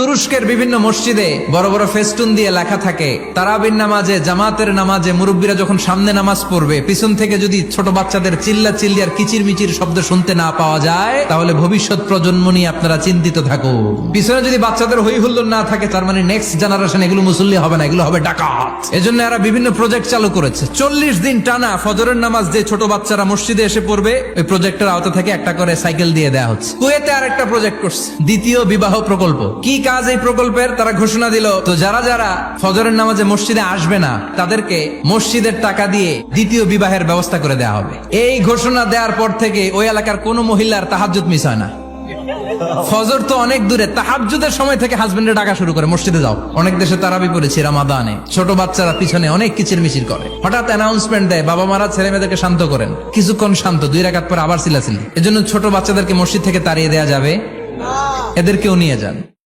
তুরস্কের বিভিন্ন মসজিদে বড় বড় ফেস্টুন দিয়ে লেখা থাকে, তারাবির নামাজে, জামাতের নামাজে মুরব্বীরা যখন সামনে নামাজ পড়বে, পিছন থেকে যদি ছোট বাচ্চাদের চিল্লা চিল্লি আর কিচির মিচির শব্দ শুনতে না পাওয়া যায়, তাহলে ভবিষ্যৎ প্রজন্ম নিয়ে আপনারা চিন্তিত থাকুন। পিছনে যদি বাচ্চাদের হই হুল্লোড় না থাকে, তার মানে নেক্সট জেনারেশন এগুলো মুসল্লি হবে না, এগুলো হবে ডাকাত। এজন্য এরা বিভিন্ন প্রজেক্ট চালু করেছে। 40 দিন টানা ফজরের নামাজ যে ছোট বাচ্চারা মসজিদে এসে পড়বে, ওই প্রজেক্টের আওতা থেকে একটা করে সাইকেল দিয়ে দেওয়া হচ্ছে। কুয়েতে আর একটা প্রজেক্ট করছে, দ্বিতীয় বিবাহ প্রকল্প। কি কাজ এই প্রকল্পের? তারা ঘোষণা দিল, তো যারা যারা ফজরের নামাজে মসজিদে আসবে না, তাদেরকে মসজিদের টাকা দিয়ে দ্বিতীয় বিবাহের ব্যবস্থা করে দেওয়া হবে। এই ঘোষণা দেওয়ার পর থেকে ওই এলাকার কোনো মহিলার তাহাজ্জুদ মিস হয় না। ফজর তো অনেক দূরে, তাহাজ্জুদের সময় থেকে হাজবেন্ডের ডাকা শুরু করে, মসজিদে যাও। অনেক দেশে তারাবি পড়েছি রামাদানে, ছোট বাচ্চারা পিছনে অনেক কিচির মিচির করে। হঠাৎ অ্যানাউন্সমেন্ট দেয়, বাবা মারা ছেলে মেয়েদেরকে শান্ত করেন। কিছুক্ষণ শান্ত, 2 রাকাত পর আবার চিল্লাচিল্লি। এজন্য ছোট বাচ্চাদেরকে মসজিদ থেকে তাড়িয়ে দেওয়া যাবে, এদেরকেও নিয়ে যান।